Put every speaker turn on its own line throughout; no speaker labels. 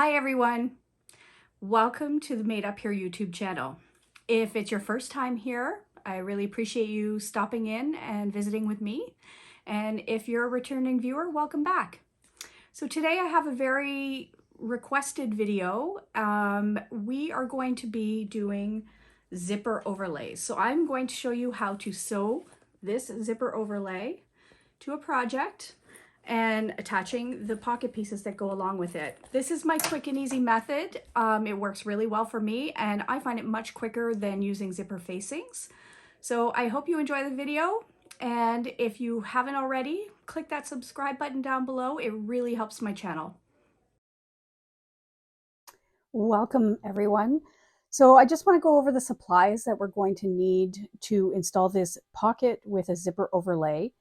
Hi everyone, welcome to the Made Up Here YouTube channel. If it's your first time here, I really appreciate you stopping in and visiting with me. And if you're a returning viewer, welcome back. So today I have a very requested video. We are going to be doing zipper overlays. So I'm going to show you how to sew this zipper overlay to a project and attaching the pocket pieces that go along with it. This is my quick and easy method. It works really well for me and I find it much quicker than using zipper facings. So I hope you enjoy the video, and if you haven't already, click that subscribe button down below. It really helps my channel.
Welcome everyone. So I just want to go over the supplies that we're going to need to install this pocket with a zipper overlay.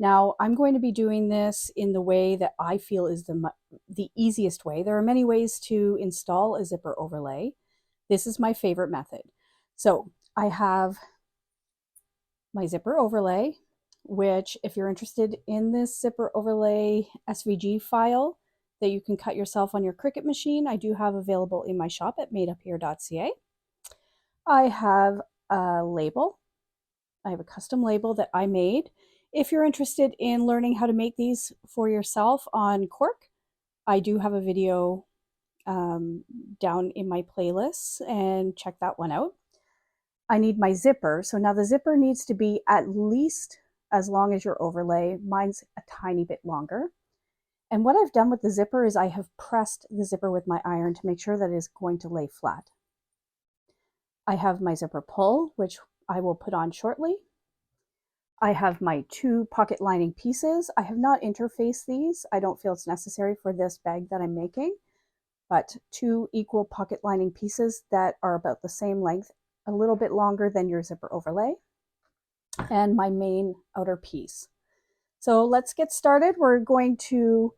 Now I'm going to be doing this in the way that I feel is the easiest way. There are many ways to install a zipper overlay. This is my favorite method. So I have my zipper overlay, which if you're interested in this zipper overlay SVG file that you can cut yourself on your Cricut machine, I do have available in my shop at madeuphere.ca. I have a label. I have a custom label that I made. If you're interested in learning how to make these for yourself on cork, I do have a video down in my playlists, and check that one out. I need my zipper. So now the zipper needs to be at least as long as your overlay. Mine's a tiny bit longer. And what I've done with the zipper is I have pressed the zipper with my iron to make sure that it is going to lay flat. I have my zipper pull, which I will put on shortly. I have my two pocket lining pieces. I have not interfaced these. I don't feel it's necessary for this bag that I'm making, but two equal pocket lining pieces that are about the same length, a little bit longer than your zipper overlay, and my main outer piece. So let's get started. We're going to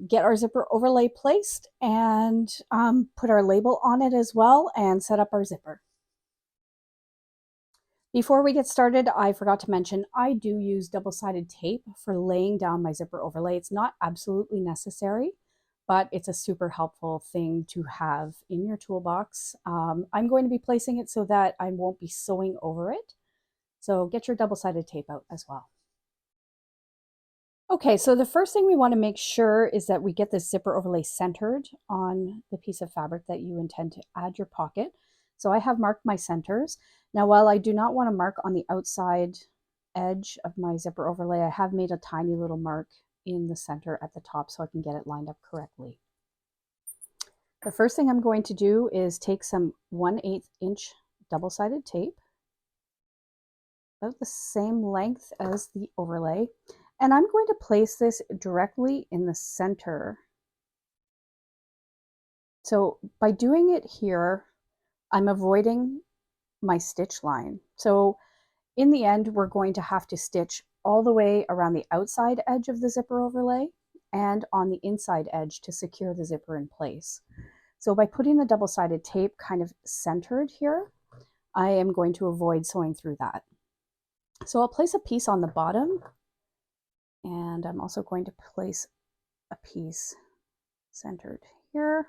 get our zipper overlay placed and put our label on it as well and set up our zipper. Before we get started, I forgot to mention I do use double-sided tape for laying down my zipper overlay. It's not absolutely necessary, but it's a super helpful thing to have in your toolbox. I'm going to be placing it so that I won't be sewing over it. So get your double-sided tape out as well. Okay, so the first thing we want to make sure is that we get this zipper overlay centered on the piece of fabric that you intend to add your pocket. So I have marked my centers. Now, while I do not want to mark on the outside edge of my zipper overlay, I have made a tiny little mark in the center at the top so I can get it lined up correctly. The first thing I'm going to do is take some 1/8 inch double-sided tape, about the same length as the overlay. And I'm going to place this directly in the center. So by doing it here, I'm avoiding my stitch line. So in the end, we're going to have to stitch all the way around the outside edge of the zipper overlay and on the inside edge to secure the zipper in place. So by putting the double-sided tape kind of centered here, I am going to avoid sewing through that. So I'll place a piece on the bottom, and I'm also going to place a piece centered here.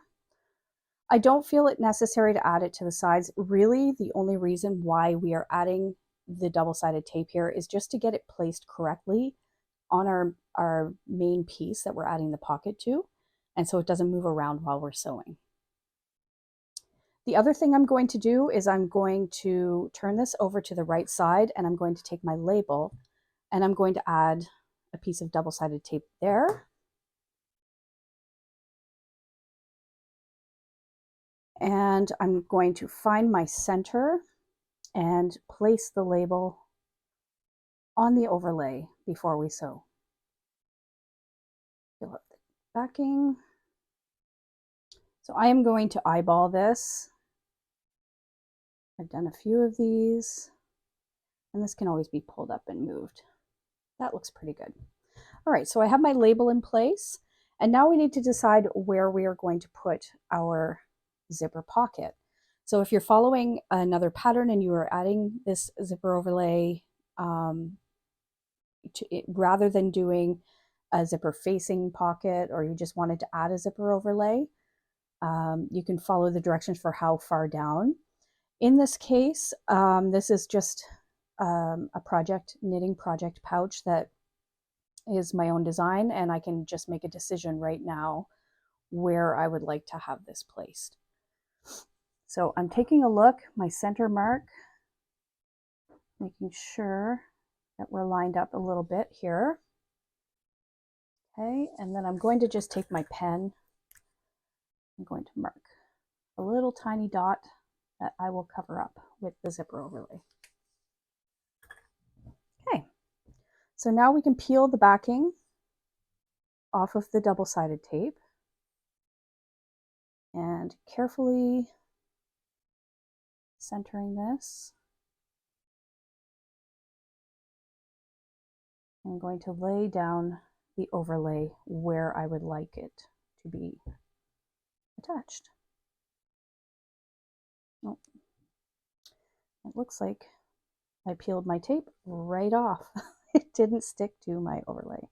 I don't feel it necessary to add it to the sides. Really, the only reason why we are adding the double-sided tape here is just to get it placed correctly on our main piece that we're adding the pocket to, and so it doesn't move around while we're sewing. The other thing I'm going to do is I'm going to turn this over to the right side, and I'm going to take my label and I'm going to add a piece of double-sided tape there. And I'm going to find my center and place the label on the overlay before we sew. Fill up the backing. So I am going to eyeball this. I've done a few of these, and this can always be pulled up and moved. That looks pretty good. All right, so I have my label in place, and now we need to decide where we are going to put our zipper pocket. So if you're following another pattern and you are adding this zipper overlay, rather than doing a zipper facing pocket, or you just wanted to add a zipper overlay, You can follow the directions for how far down. In this case, this is just a knitting project pouch that is my own design, and I can just make a decision right now where I would like to have this placed. So I'm taking a look, my center mark, making sure that we're lined up a little bit here. Okay, and then I'm going to just take my pen. I'm going to mark a little tiny dot that I will cover up with the zipper overlay. Okay, so now we can peel the backing off of the double-sided tape and carefully centering this. I'm going to lay down the overlay where I would like it to be attached. Oh, it looks like I peeled my tape right off. It didn't stick to my overlay.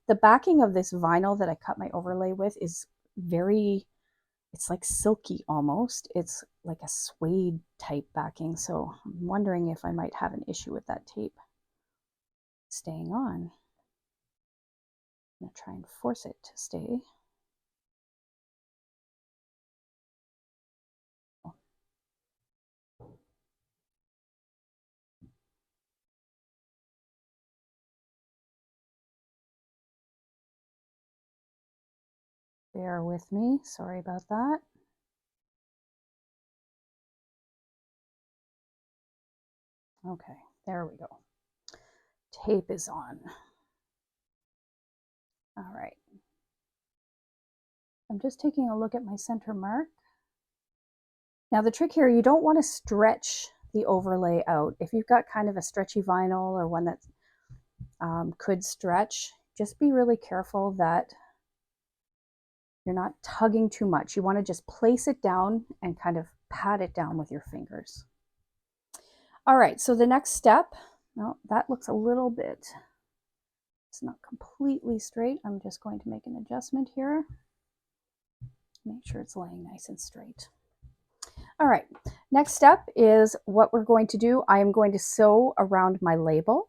The backing of this vinyl that I cut my overlay with is it's like silky almost. It's like a suede type backing. So I'm wondering if I might have an issue with that tape staying on. I'm going to try and force it to stay. Bear with me. Sorry about that. Okay, there we go. Tape is on. All right. I'm just taking a look at my center mark. Now the trick here, you don't want to stretch the overlay out. If you've got kind of a stretchy vinyl or one that could stretch, just be really careful that you're not tugging too much. You want to just place it down and kind of pat it down with your fingers. All right, so the next step, well, that looks a little bit, it's not completely straight. I'm just going to make an adjustment here. Make sure it's laying nice and straight. All right, next step is what we're going to do. I am going to sew around my label,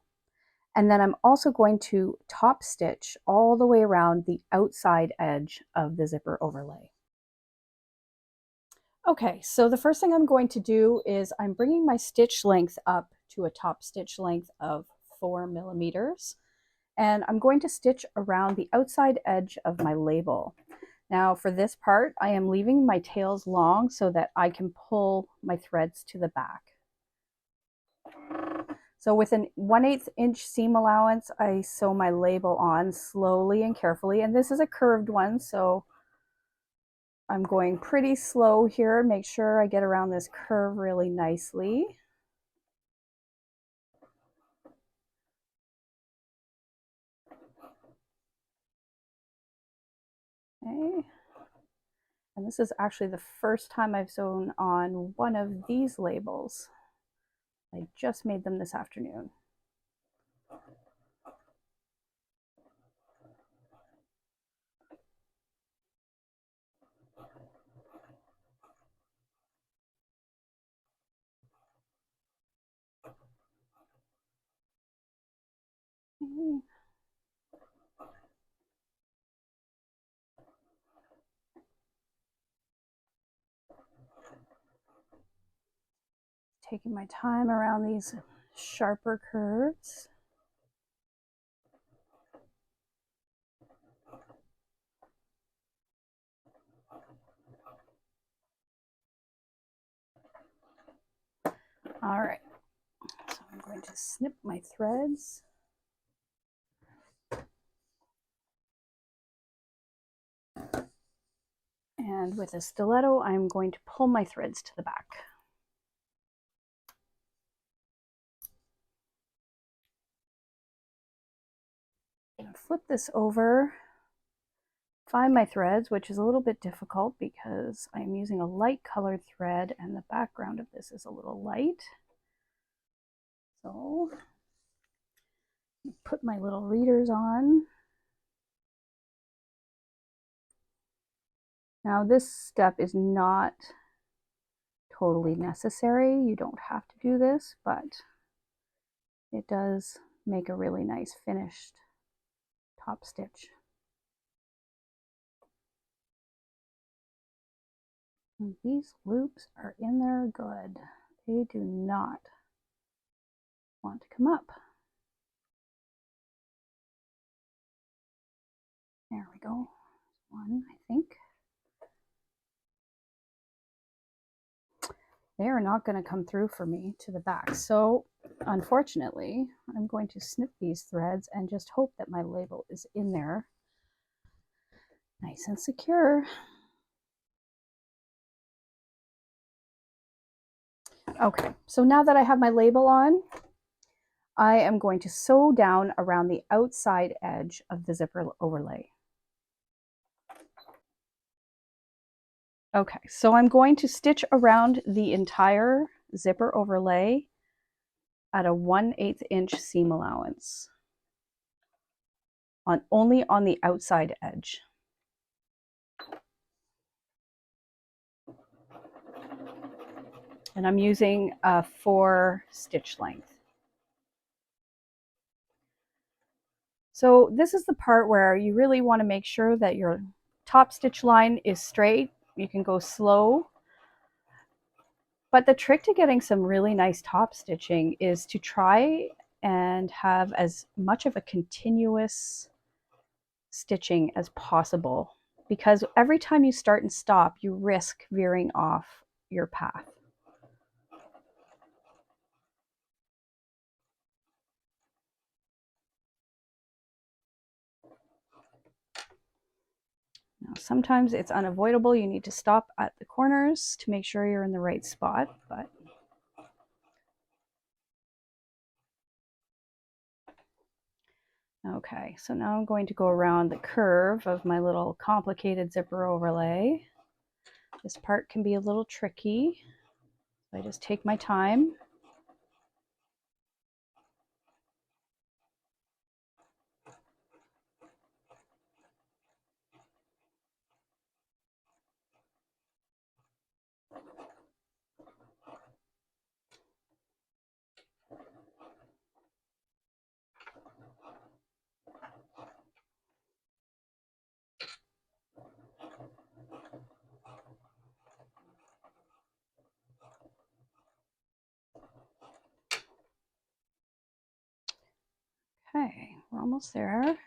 and then I'm also going to top stitch all the way around the outside edge of the zipper overlay. Okay, so the first thing I'm going to do is I'm bringing my stitch length up to a top stitch length of 4 millimeters, and I'm going to stitch around the outside edge of my label. Now for this part, I am leaving my tails long so that I can pull my threads to the back. So with an 1/8 inch seam allowance, I sew my label on slowly and carefully, and this is a curved one, so I'm going pretty slow here. Make sure I get around this curve really nicely. Okay. And this is actually the first time I've sewn on one of these labels. I just made them this afternoon. Okay. Taking my time around these sharper curves. All right, so I'm going to snip my threads. And with a stiletto, I'm going to pull my threads to the back. I'm going to flip this over, find my threads, which is a little bit difficult because I'm using a light colored thread and the background of this is a little light. So put my little readers on. Now this step is not totally necessary. You don't have to do this, but it does make a really nice finished top stitch. And these loops are in there good. They do not want to come up. There we go. One, I think. They are not going to come through for me to the back. So unfortunately, I'm going to snip these threads and just hope that my label is in there nice and secure. Okay, so now that I have my label on, I am going to sew down around the outside edge of the zipper overlay. Okay, so I'm going to stitch around the entire zipper overlay at a 1/8 inch seam allowance, only on the outside edge. And I'm using a 4 stitch length. So this is the part where you really want to make sure that your top stitch line is straight. You can go slow. But the trick to getting some really nice top stitching is to try and have as much of a continuous stitching as possible, because every time you start and stop, you risk veering off your path. Now, sometimes it's unavoidable. You need to stop at the corners to make sure you're in the right spot, but okay, so now I'm going to go around the curve of my little complicated zipper overlay. This part can be a little tricky. I just take my time. Okay, we're almost there.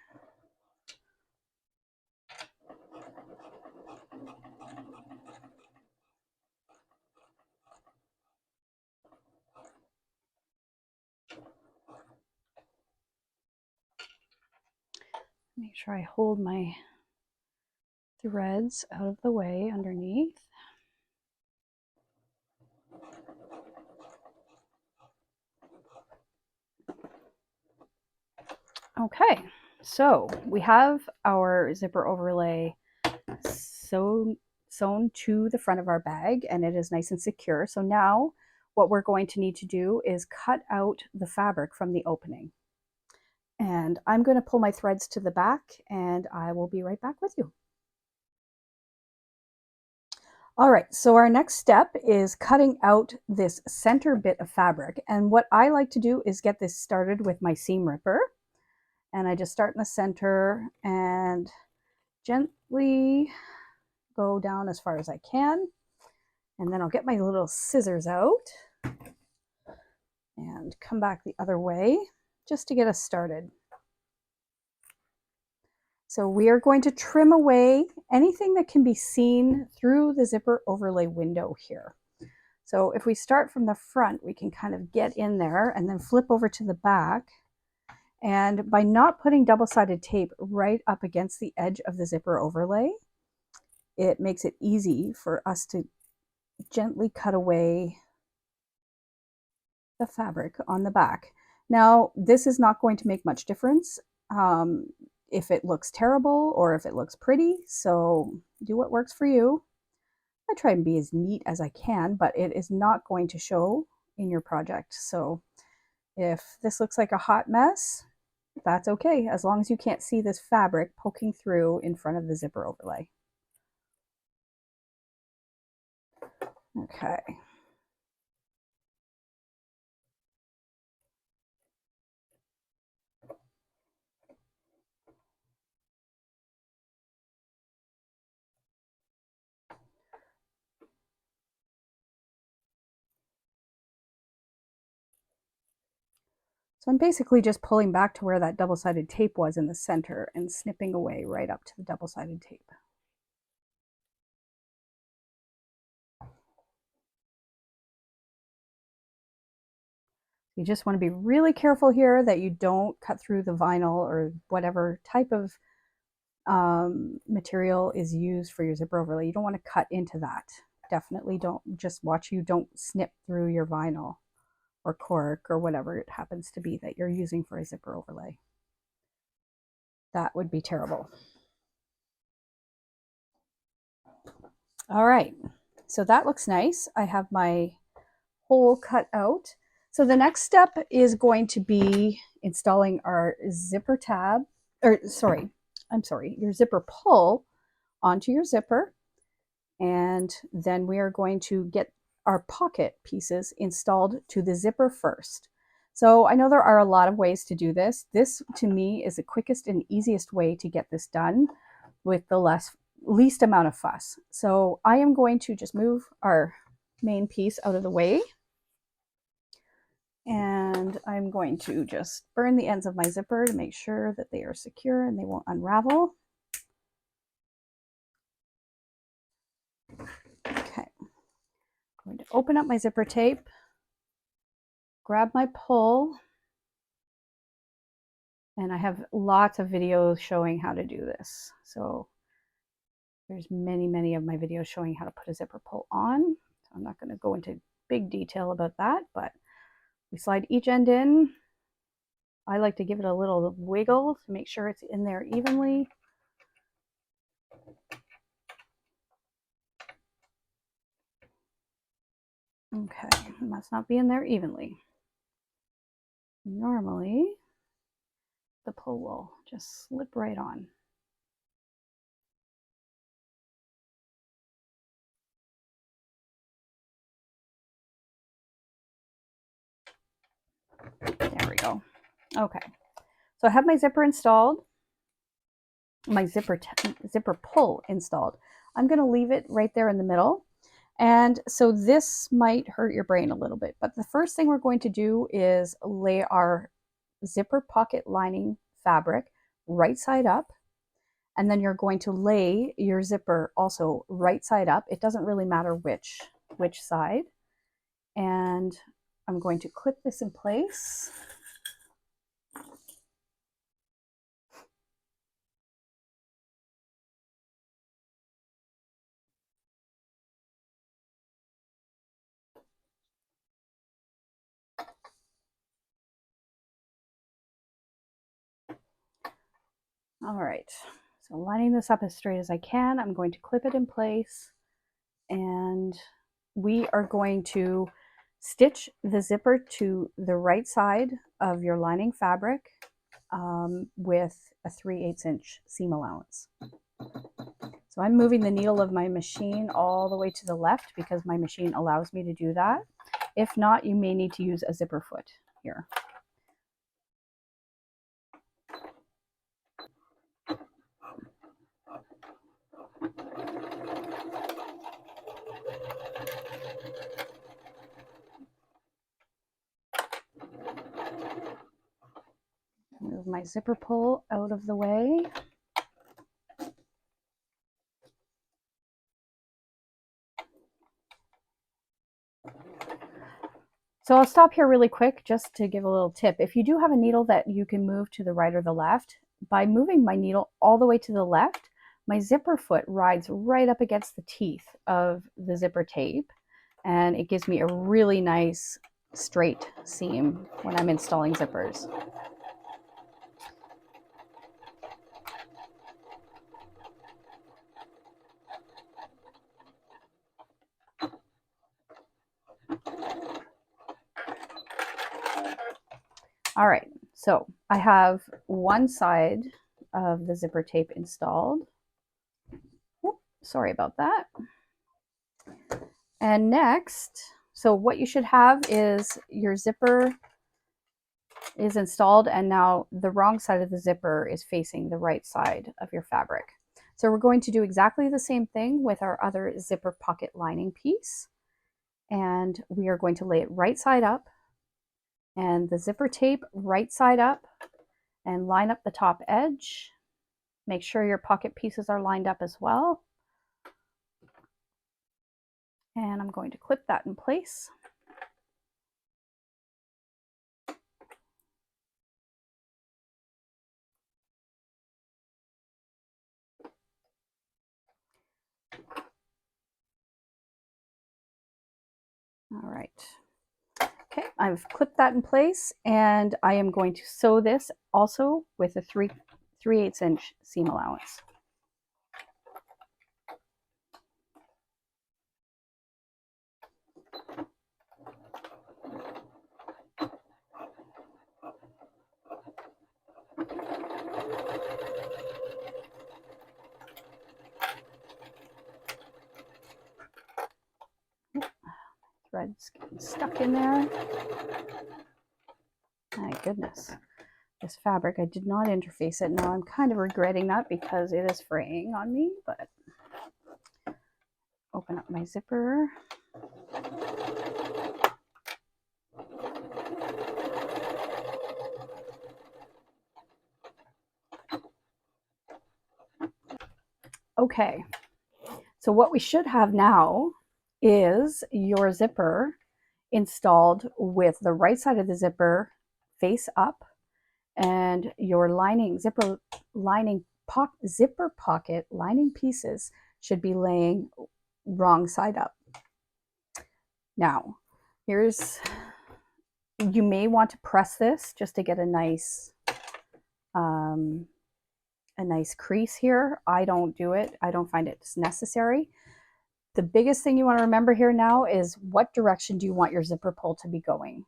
Make sure I hold my threads out of the way underneath. Okay, so we have our zipper overlay sewn to the front of our bag, and it is nice and secure. So now what we're going to need to do is cut out the fabric from the opening. And I'm going to pull my threads to the back, and I will be right back with you. All right, so our next step is cutting out this center bit of fabric. And what I like to do is get this started with my seam ripper. And I just start in the center and gently go down as far as I can. And then I'll get my little scissors out and come back the other way just to get us started. So we are going to trim away anything that can be seen through the zipper overlay window here. So if we start from the front, we can kind of get in there and then flip over to the back. And by not putting double-sided tape right up against the edge of the zipper overlay, it makes it easy for us to gently cut away the fabric on the back. Now, this is not going to make much difference if it looks terrible or if it looks pretty, so do what works for you. I try and be as neat as I can, but it is not going to show in your project. So if this looks like a hot mess, that's okay, as long as you can't see this fabric poking through in front of the zipper overlay. Okay. So I'm basically just pulling back to where that double-sided tape was in the center and snipping away right up to the double-sided tape. You just want to be really careful here that you don't cut through the vinyl or whatever type of material is used for your zipper overlay. You don't want to cut into that. Definitely don't, just watch you don't snip through your vinyl or cork or whatever it happens to be that you're using for a zipper overlay. That would be terrible. All right, so that looks nice. I have my hole cut out. So the next step is going to be installing our zipper tab, or sorry, your zipper pull onto your zipper. And then we are going to get our pocket pieces installed to the zipper first. So I know there are a lot of ways to do this. This to me is the quickest and easiest way to get this done with the least amount of fuss. So I am going to just move our main piece out of the way. And I'm going to just burn the ends of my zipper to make sure that they are secure and they won't unravel. Okay, I'm going to open up my zipper tape, grab my pull, and I have lots of videos showing how to do this. So there's many of my videos showing how to put a zipper pull on. So I'm not going to go into big detail about that, but we slide each end in. I like to give it a little wiggle to make sure it's in there evenly. Okay, it must not be in there evenly. Normally, the pull will just slip right on. There we go. Okay, so I have my zipper installed, my zipper pull installed. I'm going to leave it right there in the middle. And so this might hurt your brain a little bit, but the first thing we're going to do is lay our zipper pocket lining fabric right side up. And then you're going to lay your zipper also right side up. It doesn't really matter which side. And I'm going to clip this in place. All right, so lining this up as straight as I can, I'm going to clip it in place, and we are going to stitch the zipper to the right side of your lining fabric with a 3/8 inch seam allowance. So I'm moving the needle of my machine all the way to the left because my machine allows me to do that. If not, you may need to use a zipper foot here. Move my zipper pull out of the way. So I'll stop here really quick just to give a little tip. If you do have a needle that you can move to the right or the left, by moving my needle all the way to the left, my zipper foot rides right up against the teeth of the zipper tape, and it gives me a really nice straight seam when I'm installing zippers. All right, so I have one side of the zipper tape installed. Oops, sorry about that. And next, so what you should have is your zipper is installed, and now the wrong side of the zipper is facing the right side of your fabric. So we're going to do exactly the same thing with our other zipper pocket lining piece. And we are going to lay it right side up and the zipper tape right side up and line up the top edge. Make sure your pocket pieces are lined up as well. And I'm going to clip that in place. All right. Okay, I've clipped that in place, and I am going to sew this also with a 3/8 inch seam allowance. Thread's getting stuck in there. My goodness. This fabric, I did not interface it. Now I'm kind of regretting that because it is fraying on me, but open up my zipper. Okay, so what we should have now is your zipper installed with the right side of the zipper face up, and your zipper pocket lining pieces should be laying wrong side up. Now, you may want to press this just to get a nice crease here. I don't do it. I don't find it's necessary. The biggest thing you want to remember here now is what direction do you want your zipper pull to be going?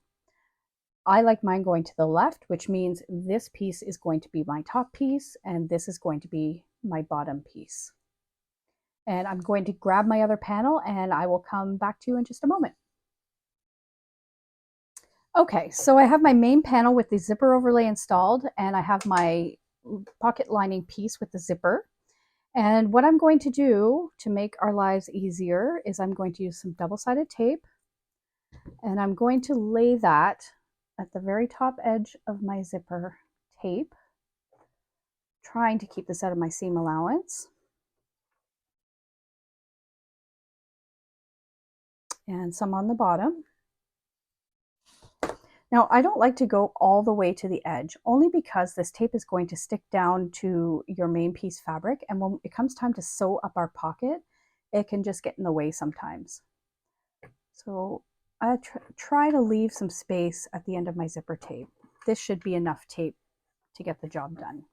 I like mine going to the left, which means this piece is going to be my top piece and this is going to be my bottom piece. And I'm going to grab my other panel and I will come back to you in just a moment. Okay, so I have my main panel with the zipper overlay installed, and I have my pocket lining piece with the zipper. And what I'm going to do to make our lives easier is I'm going to use some double-sided tape, and I'm going to lay that at the very top edge of my zipper tape, trying to keep this out of my seam allowance. And some on the bottom. Now, I don't like to go all the way to the edge, only because this tape is going to stick down to your main piece fabric, and when it comes time to sew up our pocket, it can just get in the way sometimes. So I try to leave some space at the end of my zipper tape. This should be enough tape to get the job done.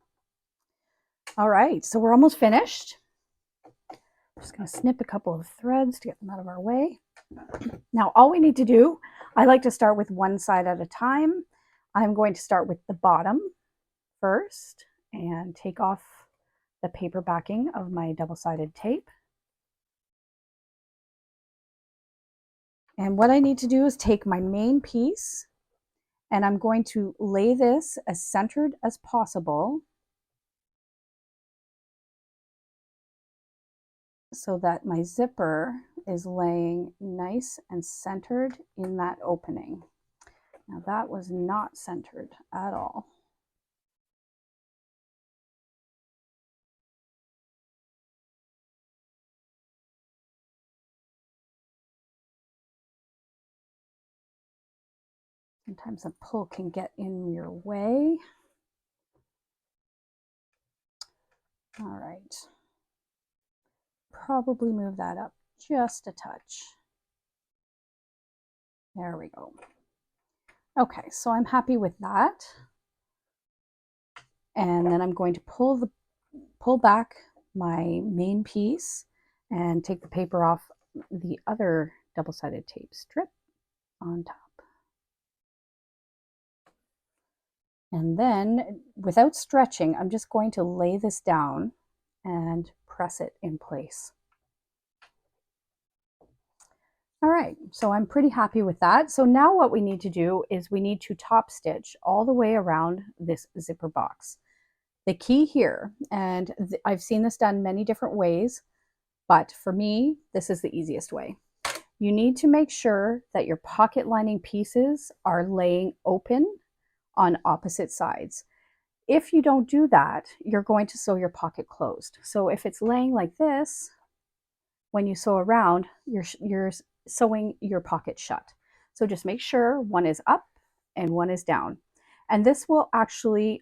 All right, so we're almost finished. I'm just going to snip a couple of threads to get them out of our way. Now, all we need to do, I like to start with one side at a time. I'm going to start with the bottom first and take off the paper backing of my double-sided tape. And what I need to do is take my main piece and I'm going to lay this as centered as possible so that my zipper is laying nice and centered in that opening. Now that was not centered at all. Sometimes a pull can get in your way. All right. Probably move that up just a touch. There we go. Okay, so I'm happy with that. And then I'm going to pull back my main piece and take the paper off the other double-sided tape strip on top. And then, without stretching, I'm just going to lay this down and press it in place. All right, so I'm pretty happy with that. So now what we need to do is we need to top stitch all the way around this zipper box. The key here, and I've seen this done many different ways, but for me, this is the easiest way. You need to make sure that your pocket lining pieces are laying open on opposite sides. If you don't do that, you're going to sew your pocket closed. So if it's laying like this, when you sew around, you're sewing your pocket shut. So just make sure one is up and one is down. And this will actually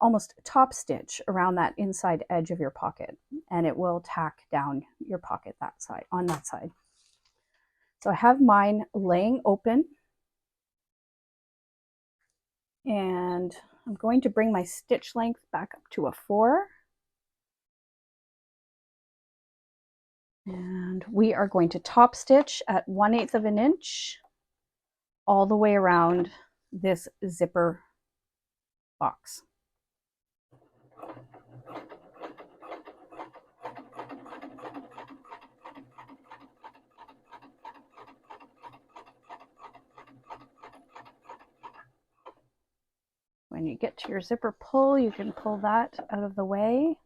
almost top stitch around that inside edge of your pocket, and it will tack down your pocket that side, on that side. So I have mine laying open, and I'm going to bring my stitch length back up to a 4. And we are going to top stitch at 1/8 of an inch all the way around this zipper box. When you get to your zipper pull, you can pull that out of the way.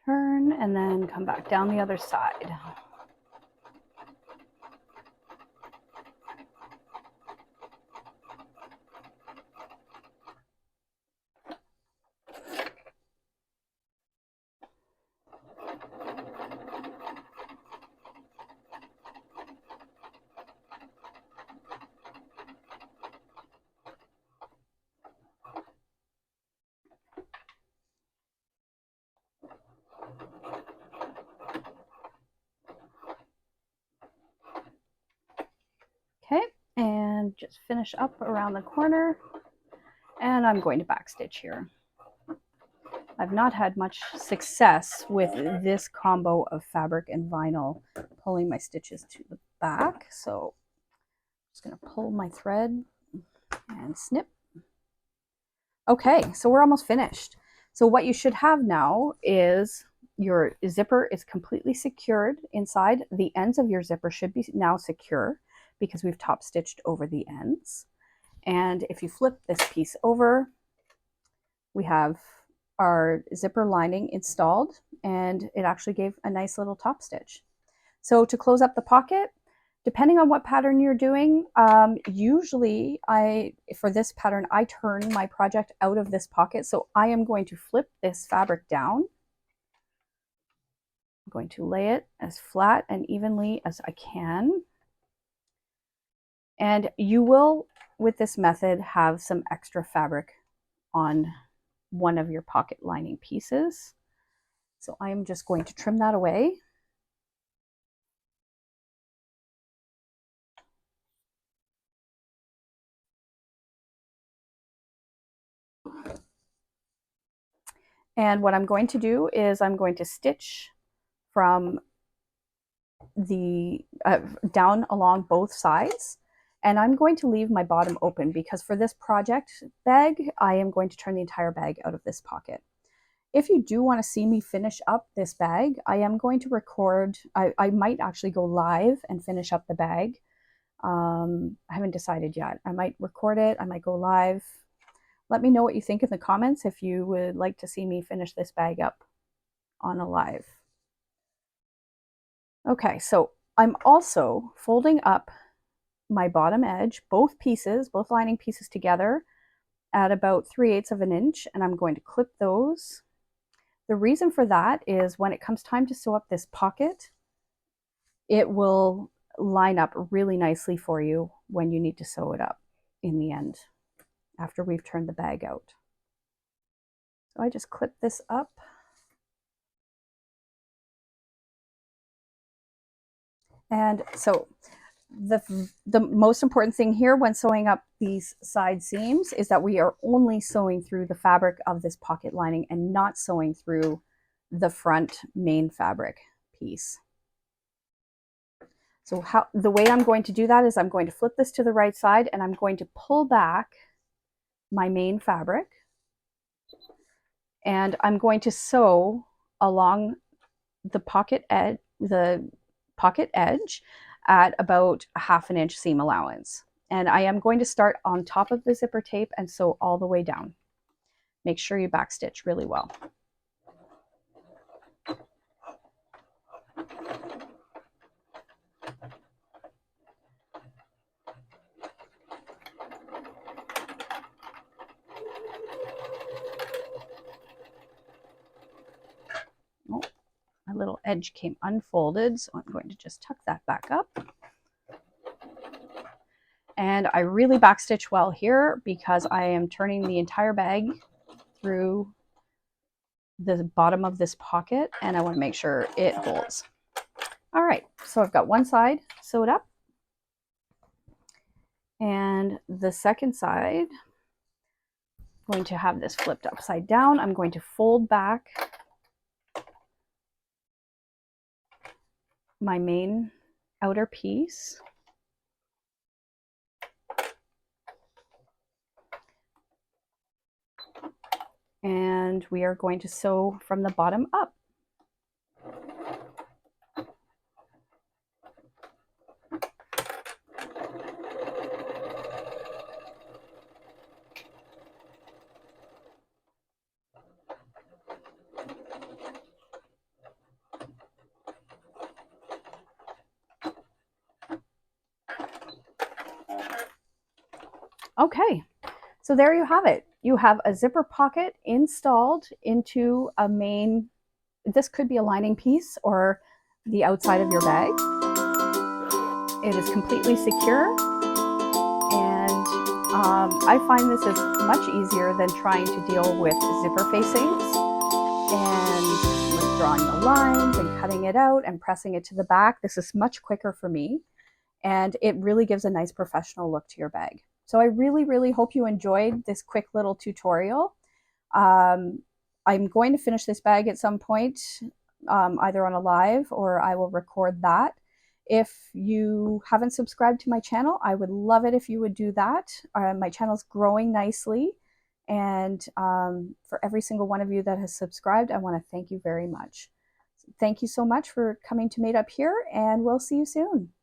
Turn and then come back down the other side. Okay, and just finish up around the corner, and I'm going to backstitch here. I've not had much success with this combo of fabric and vinyl pulling my stitches to the back, so I'm just going to pull my thread and snip. Okay, so we're almost finished. So what you should have now is your zipper is completely secured inside. The ends of your zipper should be now secure because we've top stitched over the ends. And if you flip this piece over, we have our zipper lining installed, and it actually gave a nice little top stitch. So to close up the pocket, depending on what pattern you're doing, usually for this pattern, I turn my project out of this pocket. So I am going to flip this fabric down. I'm going to lay it as flat and evenly as I can. And you will, with this method, have some extra fabric on one of your pocket lining pieces. So I'm just going to trim that away. And what I'm going to do is I'm going to stitch from the down along both sides, and I'm going to leave my bottom open because for this project bag, I am going to turn the entire bag out of this pocket. If you do want to see me finish up this bag, I am going to record, I might actually go live and finish up the bag. I haven't decided yet. I might record it, I might go live. Let me know what you think in the comments if you would like to see me finish this bag up on a live. Okay, so I'm also folding up my bottom edge, both pieces, both lining pieces together at about 3/8 of an inch, and I'm going to clip those. The reason for that is when it comes time to sew up this pocket, it will line up really nicely for you when you need to sew it up in the end, after we've turned the bag out. So I just clip this up. And so the most important thing here when sewing up these side seams is that we are only sewing through the fabric of this pocket lining and not sewing through the front main fabric piece. So the way I'm going to do that is I'm going to flip this to the right side and I'm going to pull back my main fabric and I'm going to sew along the pocket edge at about a 1/2 inch seam allowance. And I am going to start on top of the zipper tape and sew all the way down. Make sure you backstitch really well. Oh, my little edge came unfolded, so I'm going to just tuck that back up. And I really backstitch well here because I am turning the entire bag through the bottom of this pocket and I want to make sure it holds. All right, so I've got one side sewed up and the second side, I'm going to have this flipped upside down. I'm going to fold back my main outer piece. And we are going to sew from the bottom up. Okay, so there you have it. You have a zipper pocket installed into a main, this could be a lining piece or the outside of your bag. It is completely secure and I find this is much easier than trying to deal with zipper facings and like drawing the lines and cutting it out and pressing it to the back. This is much quicker for me and it really gives a nice professional look to your bag. So I really, really hope you enjoyed this quick little tutorial. I'm going to finish this bag at some point, either on a live or I will record that. If you haven't subscribed to my channel, I would love it if you would do that. My channel's growing nicely. And for every single one of you that has subscribed, I want to thank you very much. Thank you so much for coming to Made Up Here, and we'll see you soon.